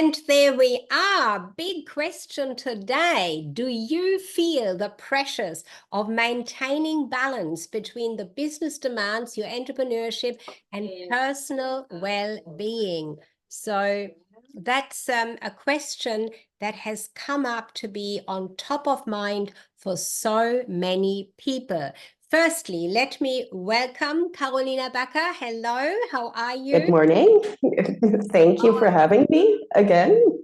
And there we are. Big question today. Do you feel the pressures of maintaining balance between the business demands, your entrepreneurship, and personal well-being? So that's a question that has come up to be on top of mind for so many people. Firstly, let me welcome Carolina Bakker. Hello, how are you? Good morning. Thank you for having me again.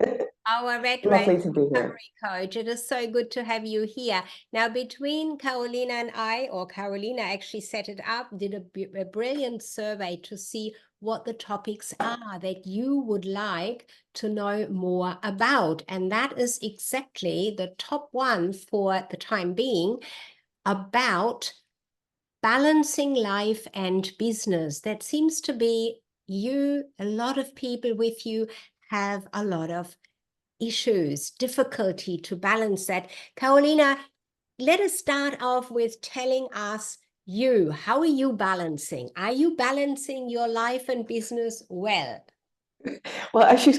Our Red Lovely to be here. Recovery Coach. It is so good to have you here. Now, between Carolina and I, or Carolina actually set it up, did a brilliant survey to see what the topics are that you would like to know more about. And that is exactly the top one for the time being, about balancing life and business. That seems to be you, a lot of people with you have a lot of issues, difficulty to balance that. Carolina, let us start off with telling us how are you balancing? Are you balancing your life and business well? Well, as you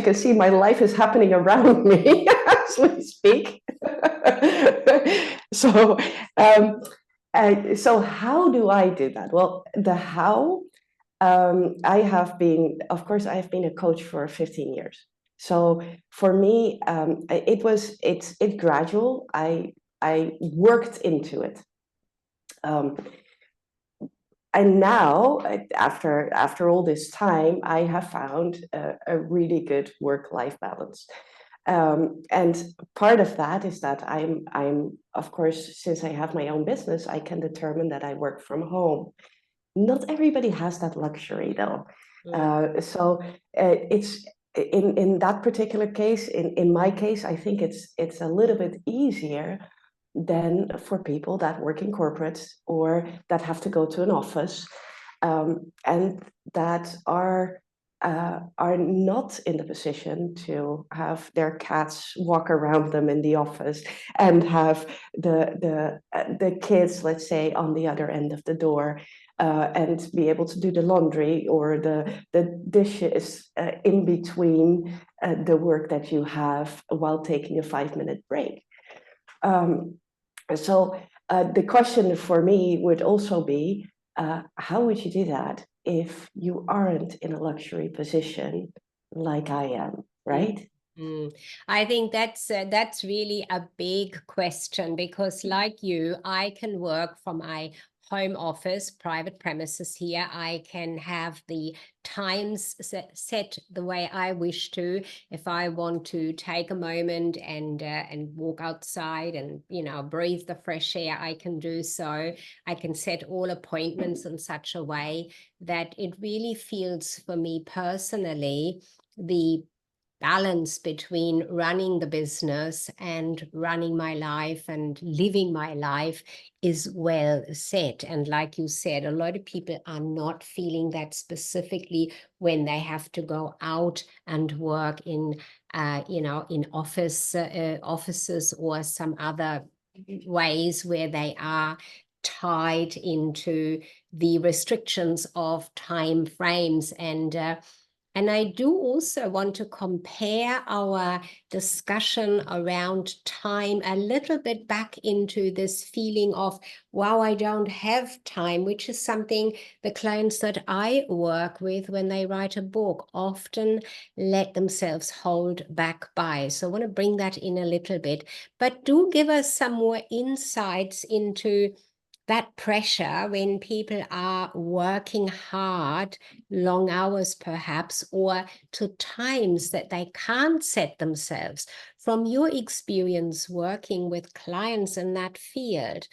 can see, my life is happening around me as we speak. so, so how do I do that? Well, the how, I have been a coach for 15 years. So for me, it's gradual. I worked into it. And now, after all this time, I have found a really good work-life balance. And part of that is that I'm of course, since I have my own business, I can determine that I work from home. Not everybody has that luxury, though. So it's in that particular case, in my case, I think it's a little bit easier than for people that work in corporates or that have to go to an office, and that are not in the position to have their cats walk around them in the office and have the kids, let's say, on the other end of the door, and be able to do the laundry or the dishes in between the work that you have while taking a 5-minute break. So the question for me would also be, how would you do that if you aren't in a luxury position like I am, right? I think that's really a big question, because like you, I can work from my home office, private premises here. I can have the times set the way I wish to. If I want to take a moment and walk outside and breathe the fresh air, I can do so. I can set all appointments in such a way that it really feels, for me personally, the balance between running the business and running my life and living my life is well set. And like you said, a lot of people are not feeling that specifically when they have to go out and work in offices or some other ways where they are tied into the restrictions of time frames. And I do also want to compare our discussion around time a little bit back into this feeling of, wow, I don't have time, which is something the clients that I work with, when they write a book, often let themselves hold back by. So I want to bring that in a little bit. But do give us some more insights into that pressure when people are working hard, long hours perhaps, or to times that they can't set themselves. From your experience working with clients in that field,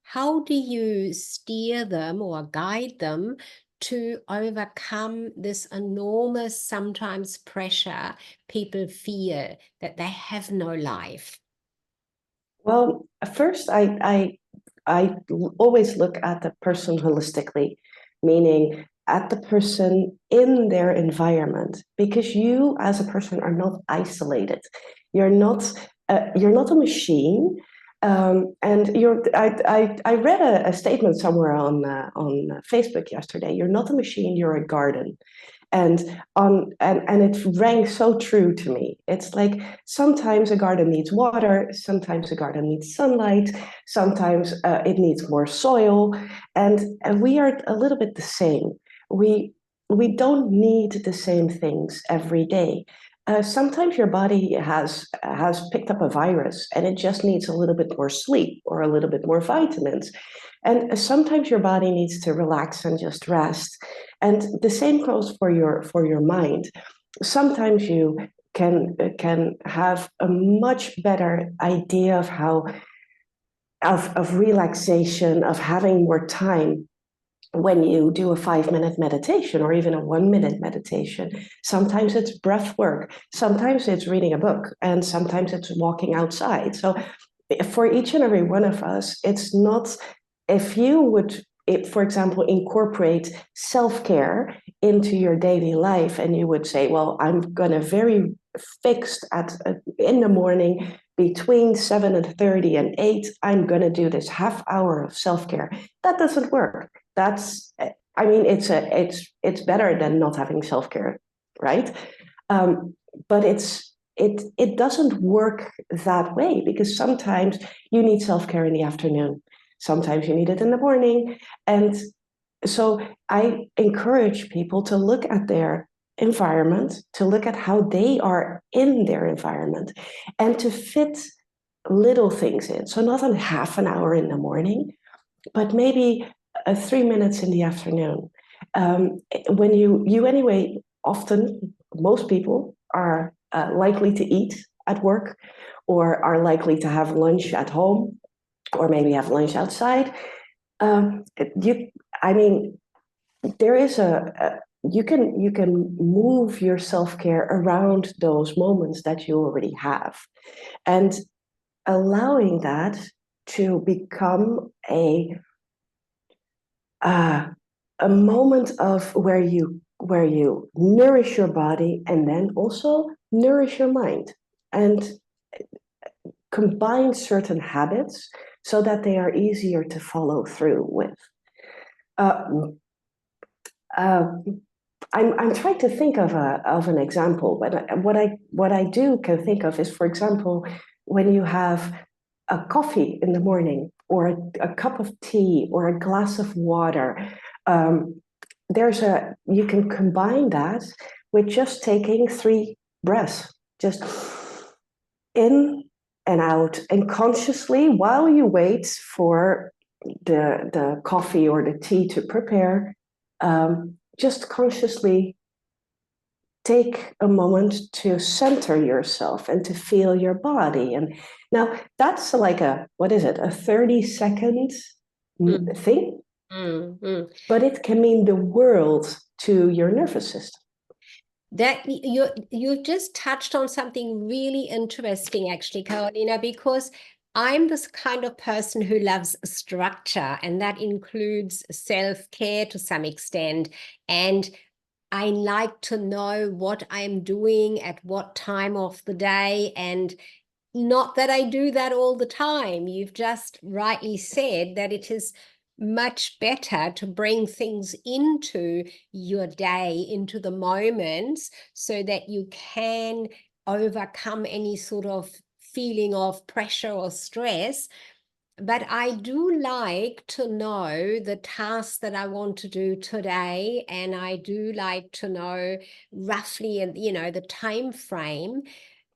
how do you steer them or guide them to overcome this enormous, sometimes, pressure people feel that they have no life? Well, first, I always look at the person holistically, meaning at the person in their environment, because you as a person are not isolated. You're not a machine. And I read a statement somewhere on Facebook yesterday. You're not a machine, you're a garden. And it rang so true to me. It's like sometimes a garden needs water, sometimes a garden needs sunlight, sometimes it needs more soil, and we are a little bit the same. We don't need the same things every day. Sometimes your body has picked up a virus and it just needs a little bit more sleep or a little bit more vitamins. And sometimes your body needs to relax and just rest. And the same goes for your mind. Sometimes you can have a much better idea of how of relaxation, of having more time when you do a 5-minute meditation or even a 1-minute meditation. Sometimes it's breath work, sometimes it's reading a book, and sometimes it's walking outside. So for each and every one of us, it's not, if you would, for example, incorporate self-care into your daily life, and you would say, well, I'm going to very fixed in the morning between 7:30 and 8, I'm going to do this half hour of self-care. That doesn't work. It's better than not having self-care, right? But it doesn't work that way, because sometimes you need self-care in the afternoon, sometimes you need it in the morning. And so I encourage people to look at their environment, to look at how they are in their environment, and to fit little things in. So not a half an hour in the morning, but maybe 3 minutes in the afternoon. When you anyway, often most people are likely to eat at work, or are likely to have lunch at home, or maybe have lunch outside. There is you can move your self-care around those moments that you already have, and allowing that to become a moment of where you nourish your body and then also nourish your mind, and combine certain habits so that they are easier to follow through with. I'm trying to think of an example, but what I can think of is, for example, when you have a coffee in the morning, or a cup of tea, or a glass of water. You can combine that with just taking 3 breaths, just in and out, and consciously, while you wait for the coffee or the tea to prepare, just consciously take a moment to center yourself and to feel your body. And now that's like a 30-second thing, but it can mean the world to your nervous system. That you just touched on something really interesting, actually, Carolina, because I'm this kind of person who loves structure, and that includes self-care to some extent. And I like to know what I'm doing at what time of the day, and not that I do that all the time. You've just rightly said that it is much better to bring things into your day, into the moments, so that you can overcome any sort of feeling of pressure or stress. But I do like to know the tasks that I want to do today, and I do like to know roughly, the time frame.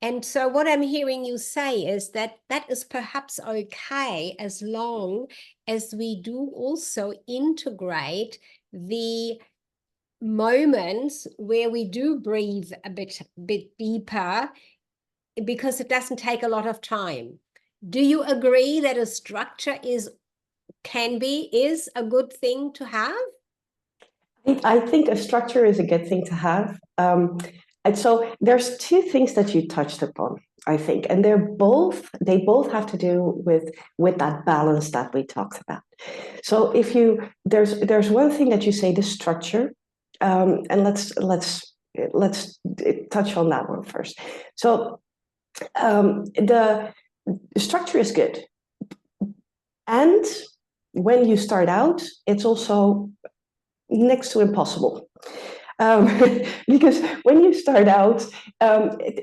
And so what I'm hearing you say is that is perhaps okay, as long as we do also integrate the moments where we do breathe a bit deeper, because it doesn't take a lot of time. Do you agree that a structure is a good thing to have? I think a structure is a good thing to have. And so there's 2 things that you touched upon, I think, and they both have to do with that balance that we talked about. So there's one thing that you say, the structure, and let's touch on that one first. So the structure is good, and when you start out, it's also next to impossible. Because when you start out,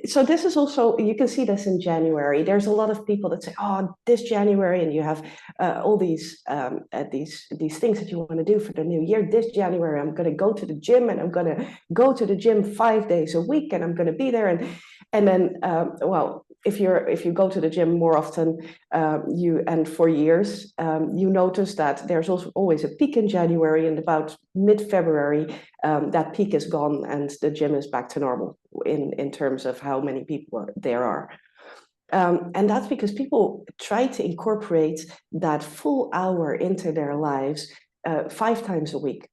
so this is also, you can see this in January. There's a lot of people that say, oh, this January, and you have all these things that you want to do for the new year. This January, I'm going to go to the gym, and I'm going to go to the gym 5 days a week, and I'm going to be there. And then, well, if you go to the gym more often, and for years, you notice that there's also always a peak in January, and about mid-February, that peak is gone, and the gym is back to normal in terms of how many people there are. And that's because people try to incorporate that full hour into their lives 5 times a week.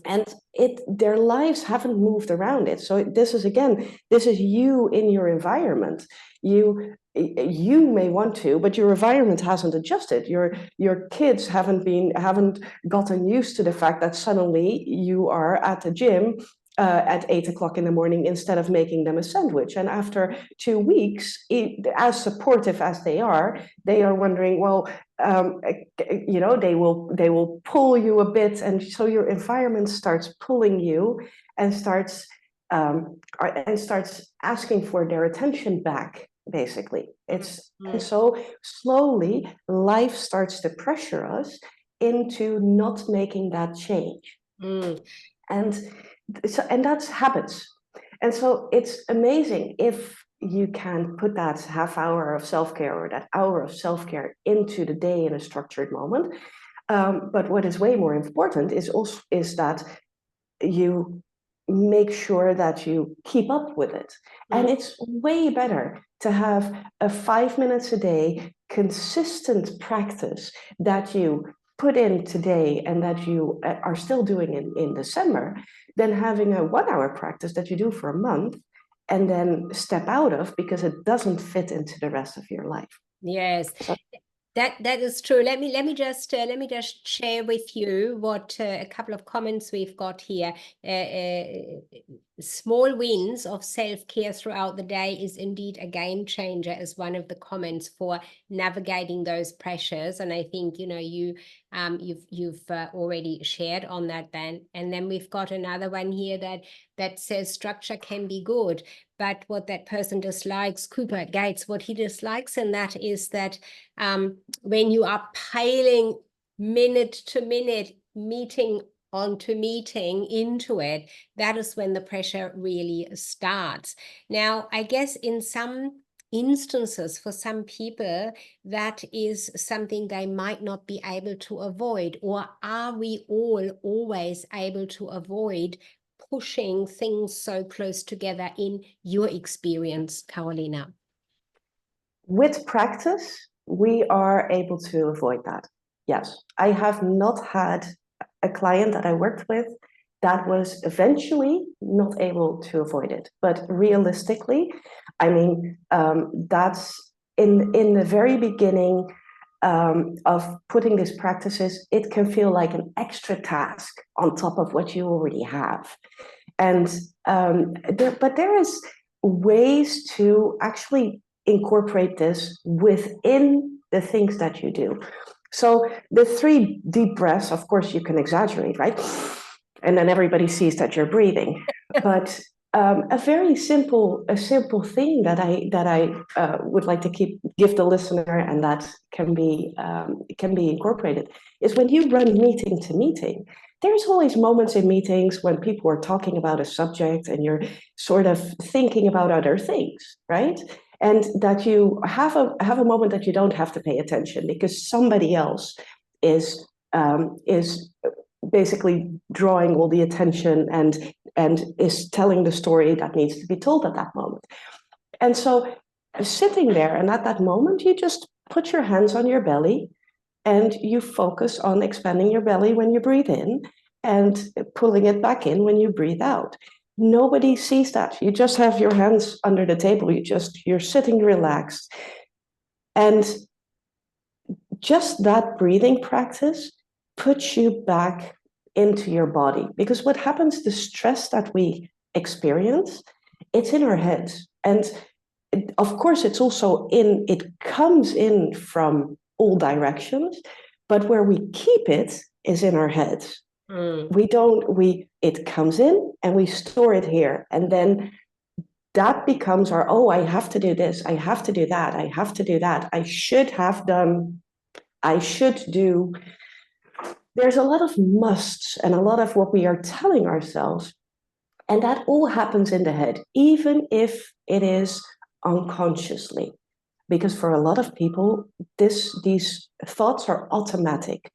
And their lives haven't moved around it. So this is you in your environment. You may want to, but your environment hasn't adjusted. Your kids haven't gotten used to the fact that suddenly you are at the gym at 8 o'clock in the morning instead of making them a sandwich. And after 2 weeks, as supportive as they are wondering, well, they will pull you a bit, and so your environment starts pulling you and starts asking for their attention back. Basically, and so slowly life starts to pressure us into not making that change, and that's habits. And so it's amazing if you can put that half hour of self-care or that hour of self-care into the day in a structured moment. But what is way more important is that you make sure that you keep up with it. And it's way better to have a 5 minutes a day consistent practice that you put in today and that you are still doing in December, than having a 1 hour practice that you do for a month and then step out of because it doesn't fit into the rest of your life. Yes. So, that is true. Let me just share with you what a couple of comments we've got here. Small wins of self-care throughout the day is indeed a game changer, as one of the comments for navigating those pressures. And I think you've already shared on that, Ben. And then we've got another one here that says structure can be good, but what that person dislikes, Cooper Gates, what he dislikes in that is that when you are piling minute to minute, meeting onto meeting into it, that is when the pressure really starts. Now, I guess in some instances, for some people, that is something they might not be able to avoid. Or are we all always able to avoid pushing things so close together in your experience, Carolina? With practice, we are able to avoid that. Yes, I have not had a client that I worked with that was eventually not able to avoid it. But realistically, I mean, that's in the very beginning of putting these practices, it can feel like an extra task on top of what you already have. And but there is ways to actually incorporate this within the things that you do. So the 3 deep breaths, of course, you can exaggerate, right? And then everybody sees that you're breathing. But a very simple thing that I would like to give the listener, and that can be incorporated, is when you run meeting to meeting. There's always moments in meetings when people are talking about a subject and you're sort of thinking about other things, right? And that you have a moment that you don't have to pay attention because somebody else is basically drawing all the attention and is telling the story that needs to be told at that moment. And so sitting there, and at that moment, you just put your hands on your belly and you focus on expanding your belly when you breathe in and pulling it back in when you breathe out. Nobody sees that. You just have your hands under the table. You're sitting relaxed. And just that breathing practice puts you back into your body. Because what happens, the stress that we experience, it's in our heads. And of course, it's also it comes in from all directions, but where we keep it is in our heads. it comes in and we store it here. And then that becomes our, oh, I have to do this, I have to do that, I have to do that, I should have done, I should do. There's a lot of musts and a lot of what we are telling ourselves. And that all happens in the head, even if it is unconsciously. Because for a lot of people, these thoughts are automatic.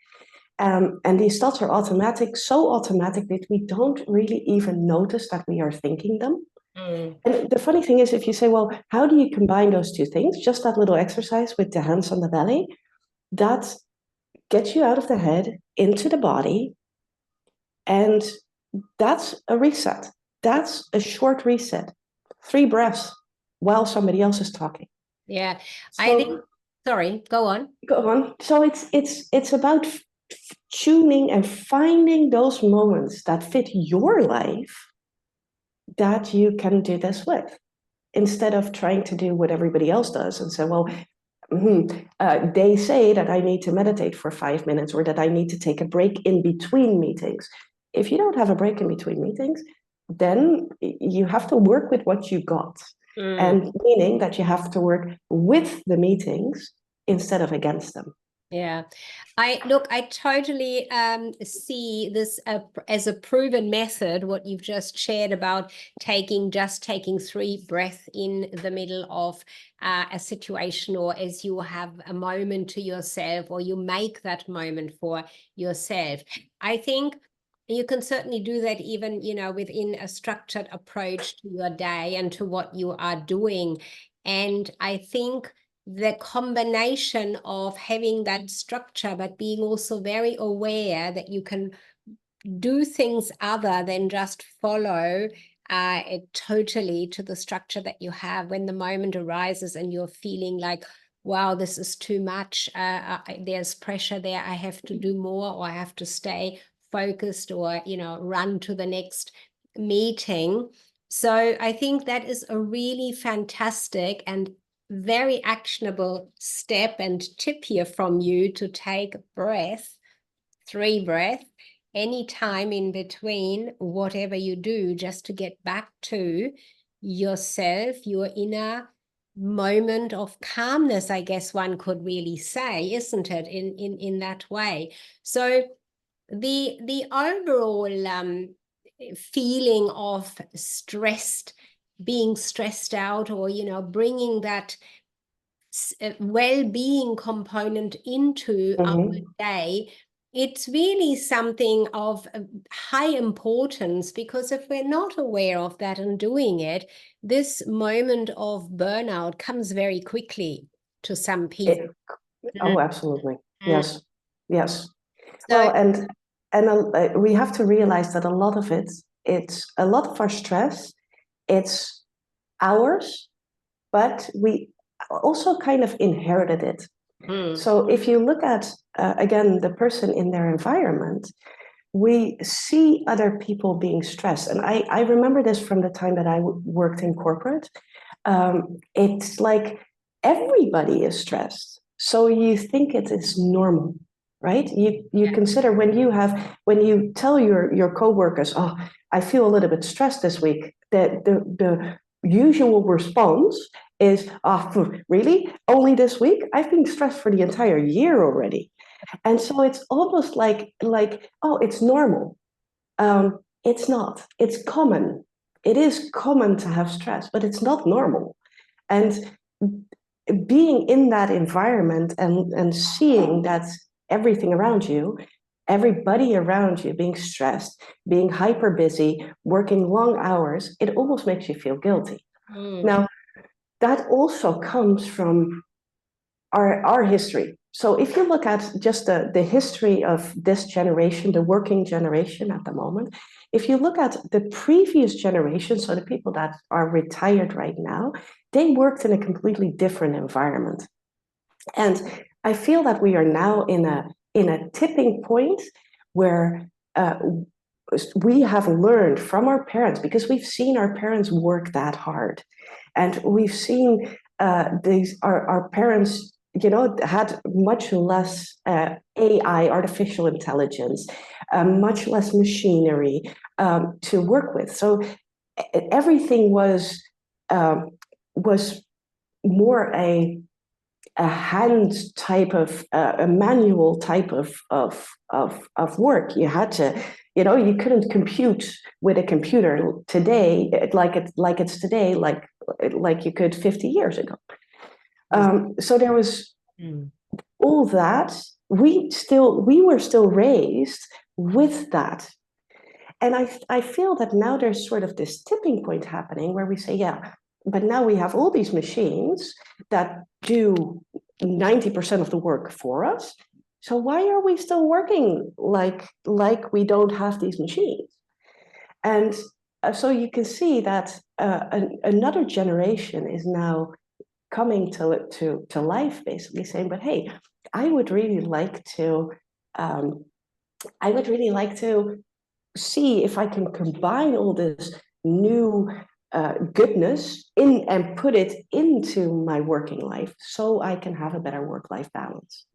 And these thoughts are automatic, so automatic that we don't really even notice that we are thinking them. And the funny thing is, if you say, well, how do you combine those two things? Just that little exercise with the hands on the belly, that gets you out of the head into the body. And that's a reset. That's a short reset. 3 breaths while somebody else is talking. Yeah, So, I think, sorry, go on. Go on. So it's about tuning and finding those moments that fit your life that you can do this with, instead of trying to do what everybody else does and say, well, they say that I need to meditate for 5 minutes or that I need to take a break in between meetings. If you don't have a break in between meetings, then you have to work with what you got. And meaning that you have to work with the meetings instead of against them. Yeah, I totally see this as a proven method, what you've just shared about taking 3 breaths in the middle of a situation, or as you have a moment to yourself, or you make that moment for yourself. I think you can certainly do that even, within a structured approach to your day and to what you are doing. And I think the combination of having that structure, but being also very aware that you can do things other than just follow it totally to the structure that you have. When the moment arises and you're feeling like, wow, this is too much, there's pressure there, I have to do more, or I have to stay focused, or run to the next meeting. So I think that is a really fantastic and very actionable step and tip here from you, to take breath, 3 breaths, any time in between whatever you do, just to get back to yourself, your inner moment of calmness, I guess one could really say, isn't it, in that way. So the overall feeling of being stressed out, or bringing that well-being component into our day, it's really something of high importance, because if we're not aware of that and doing it, this moment of burnout comes very quickly to some people. Oh, absolutely. Yes. Yes. So, well, and we have to realize that a lot of it's a lot of our stress, it's ours, but we also kind of inherited it. So if you look at, again, the person in their environment, we see other people being stressed. And I remember this from the time that I worked in corporate. It's like everybody is stressed. So you think it is normal, right? You consider when you tell your coworkers, oh, I feel a little bit stressed this week, the usual response is, oh, really? Only this week? I've been stressed for the entire year already. And so it's almost like oh, it's normal. It's not. It's common. It is common to have stress, but it's not normal. And being in that environment and seeing that everything around you, everybody around you being stressed, being hyper busy, working long hours, it almost makes you feel guilty. Now, that also comes from our history. So if you look at just the history of this generation, the working generation at the moment, if you look at the previous generation, so the people that are retired right now, they worked in a completely different environment. And I feel that we are now in a tipping point where we have learned from our parents, because we've seen our parents work that hard. And we've seen our parents, had much less AI, artificial intelligence, much less machinery, to work with. So everything was more a hand type of a manual type of work. You had to, you couldn't compute with a computer today like it's today, like you could 50 years ago. So there was all that. We were still raised with that. And I feel that now there's sort of this tipping point happening where we say, yeah, but now we have all these machines that do 90% of the work for us. So why are we still working like we don't have these machines? And so you can see that another generation is now coming to life, basically saying, but hey, I would really like to see if I can combine all this new goodness and put it into my working life so I can have a better work-life balance.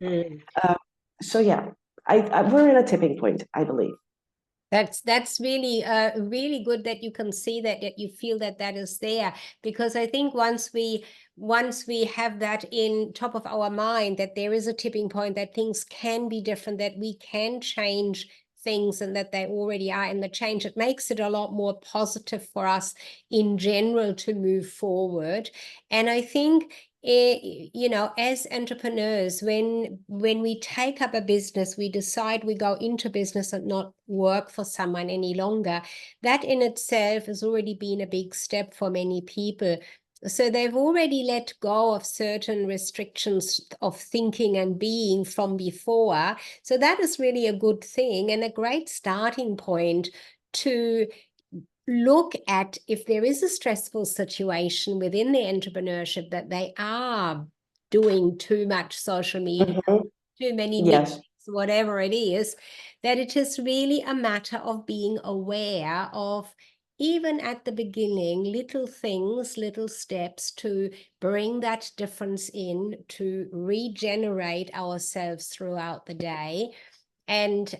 So yeah, we're in a tipping point, I believe. That's really really good that you can see that you feel that is there, because I think once we have that in top of our mind, that there is a tipping point, that things can be different, that we can change things, and that they already are in the change, it makes it a lot more positive for us in general to move forward. And I think as entrepreneurs, when we take up a business, we decide we go into business and not work for someone any longer. That in itself has already been a big step for many people. So they've already let go of certain restrictions of thinking and being from before. So that is really a good thing and a great starting point to look at if there is a stressful situation within the entrepreneurship, that they are doing too much social media, too many meetings, whatever it is, that it is really a matter of being aware of, even at the beginning, little things, little steps to bring that difference in, to regenerate ourselves throughout the day. And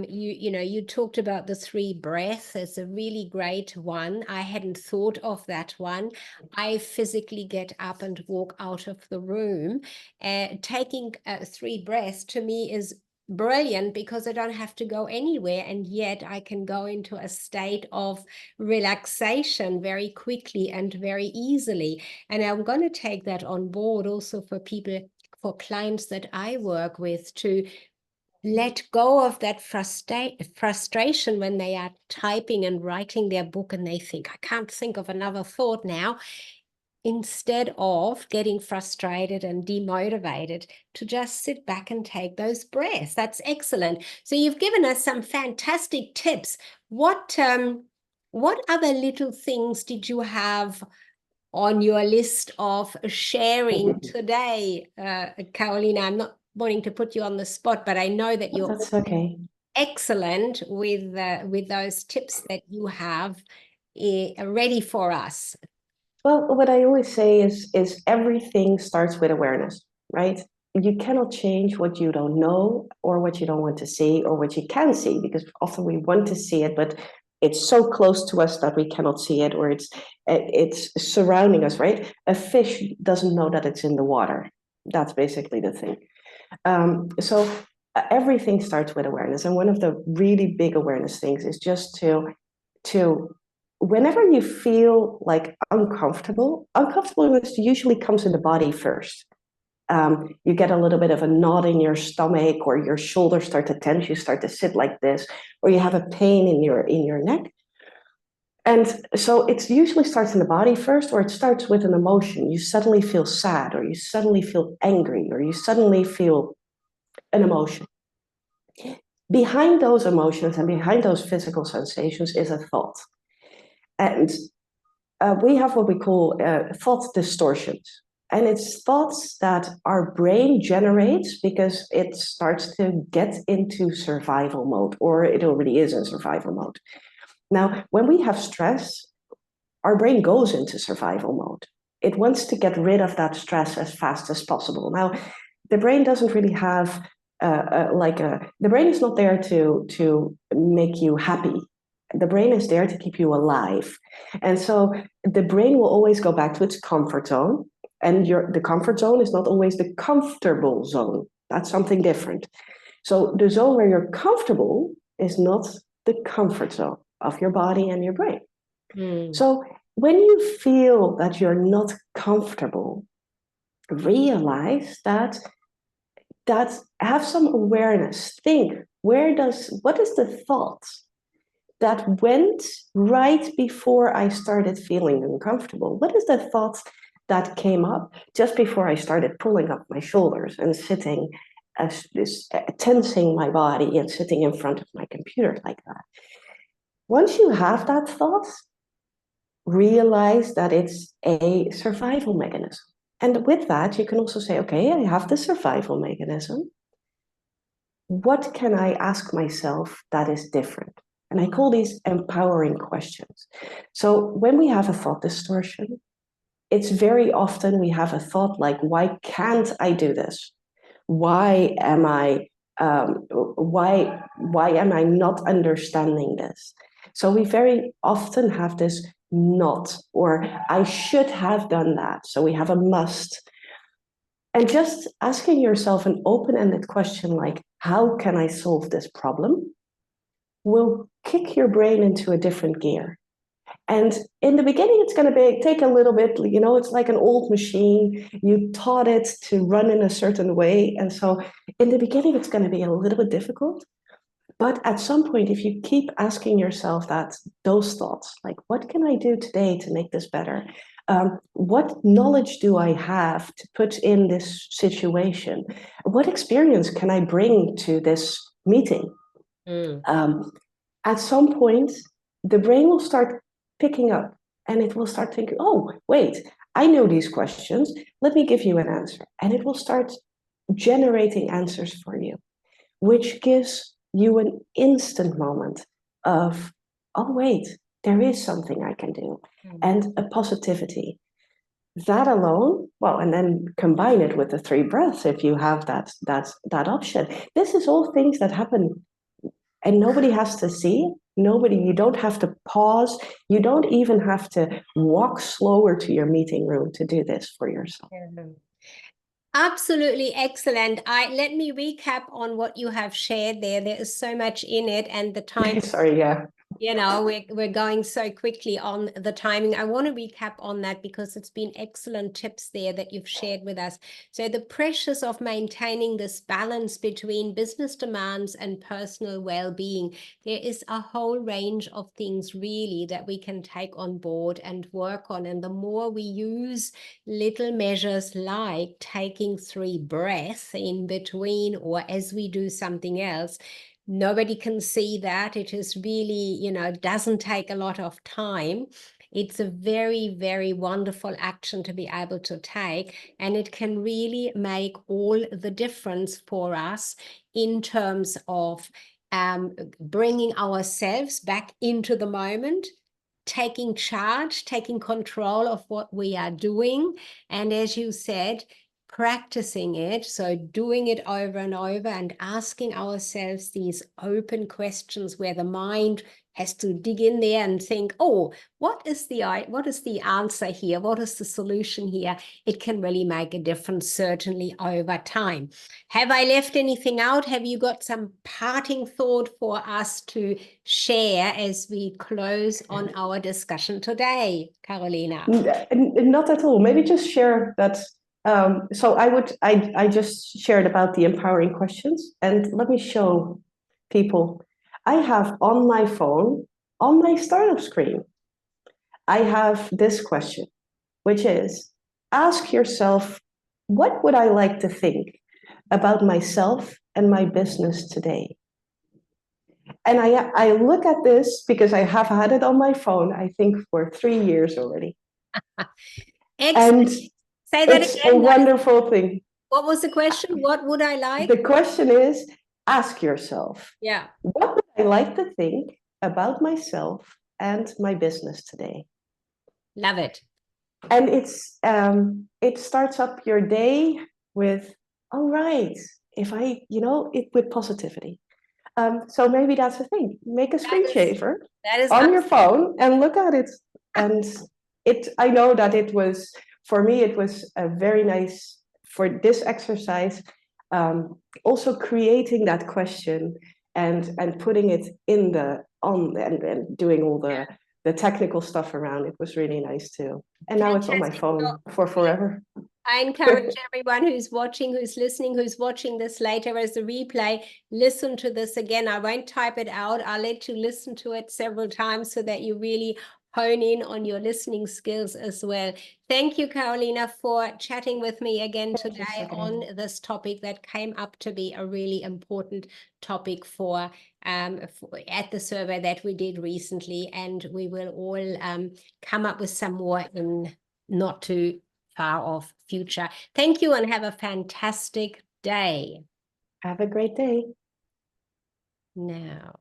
you talked about the 3 breaths. It's a really great one. I hadn't thought of that one. I physically get up and walk out of the room. Taking 3 breaths to me is brilliant, because I don't have to go anywhere, and yet I can go into a state of relaxation very quickly and very easily. And I'm going to take that on board also for people, for clients that I work with, to let go of that frustration when they are typing and writing their book and they think, I can't think of another thought now. Instead of getting frustrated and demotivated, to just sit back and take those breaths. That's excellent. So you've given us some fantastic tips. What other little things did you have on your list of sharing today, Carolina? I'm not wanting to put you on the spot, but I know that you're That's okay. Excellent with those tips that you have ready for us. Well, what I always say is everything starts with awareness, right? You cannot change what you don't know, or what you don't want to see, or what you can see, because often we want to see it, but it's so close to us that we cannot see it, or it's surrounding us, right? A fish doesn't know that it's in the water. That's basically the thing. So everything starts with awareness, and one of the really big awareness things is just to whenever you feel like uncomfortableness usually comes in the body first. You get a little bit of a knot in your stomach, or your shoulders start to tense, you start to sit like this, or you have a pain in your neck. And so it usually starts in the body first, or it starts with an emotion. You suddenly feel sad, or you suddenly feel angry, or you suddenly feel an emotion. Behind those emotions and behind those physical sensations is a thought. And we have what we call thought distortions. And it's thoughts that our brain generates because it starts to get into survival mode, or it already is in survival mode. Now, when we have stress, our brain goes into survival mode. It wants to get rid of that stress as fast as possible. Now, the brain doesn't really have the brain is not there to make you happy. The brain is there to keep you alive. And so the brain will always go back to its comfort zone. And the comfort zone is not always the comfortable zone. That's something different. So the zone where you're comfortable is not the comfort zone of your body and your brain. So when you feel that you're not comfortable, realize that have some awareness. Think, what is the thought that went right before I started feeling uncomfortable? What is the thought that came up just before I started pulling up my shoulders and sitting, tensing my body and sitting in front of my computer like that? Once you have that thought, realize that it's a survival mechanism. And with that, you can also say, okay, I have the survival mechanism. What can I ask myself that is different? And I call these empowering questions. So when we have a thought distortion, it's very often we have a thought like, why can't I do this? Why am I not understanding this? So we very often have this not, or I should have done that. So we have a must. And just asking yourself an open-ended question like, how can I solve this problem, will kick your brain into a different gear. And in the beginning, it's going to take a little bit, it's like an old machine. You taught it to run in a certain way. And so in the beginning, it's going to be a little bit difficult. But at some point, if you keep asking yourself those thoughts, like, what can I do today to make this better? What knowledge do I have to put in this situation? What experience can I bring to this meeting? At some point, the brain will start picking up and it will start thinking, oh, wait, I know these questions. Let me give you an answer. And it will start generating answers for you, which gives you an instant moment of, oh, wait, there is something I can do, and a positivity. That alone, well, and then combine it with the 3 breaths if you have that option. This is all things that happen and nobody has to see. You don't have to pause. You don't even have to walk slower to your meeting room to do this for yourself. Absolutely excellent. Let me recap on what you have shared there. There is so much in it, and the time. Sorry, yeah. We're going so quickly on the timing. I want to recap on that because it's been excellent tips there that you've shared with us. So the pressures of maintaining this balance between business demands and personal well-being. There is a whole range of things really that we can take on board and work on. And the more we use little measures like taking 3 breaths in between or as we do something else, nobody can see that. It is really, doesn't take a lot of time. It's a very, very wonderful action to be able to take, and it can really make all the difference for us in terms of bringing ourselves back into the moment, taking charge, taking control of what we are doing, and as you said, practicing it, so doing it over and over and asking ourselves these open questions where the mind has to dig in there and think, oh, what is the answer here? What is the solution here? It can really make a difference, certainly over time. Have I left anything out? Have you got some parting thought for us to share as we close on our discussion today, Carolina? Not at all. Maybe just share that. So I just shared about the empowering questions, and let me show people. I have on my phone, on my startup screen, I have this question, which is, ask yourself, what would I like to think about myself and my business today? And I look at this because I have had it on my phone, I think for 3 years already. Excellent. And say that it's again. a wonderful thing. What was the question? What would I like? The question is, ask yourself, yeah, what would I like to think about myself and my business today? Love it. And it starts up your day with, all right, if I, with positivity. So maybe that's the thing. Make a screensaver that is on your phone and look at it. And I know that it was, for me, it was a very nice for this exercise. Also creating that question and putting it in and doing all the technical stuff around it was really nice too. And now it's on my phone for forever. I encourage everyone who's watching, who's listening, who's watching this later as a replay, listen to this again. I won't type it out. I'll let you listen to it several times so that you really hone in on your listening skills as well. Thank you, Carolina, for chatting with me again today on this topic that came up to be a really important topic for at the survey that we did recently. And we will all come up with some more in not too far off future. Thank you and have a fantastic day. Have a great day. Now.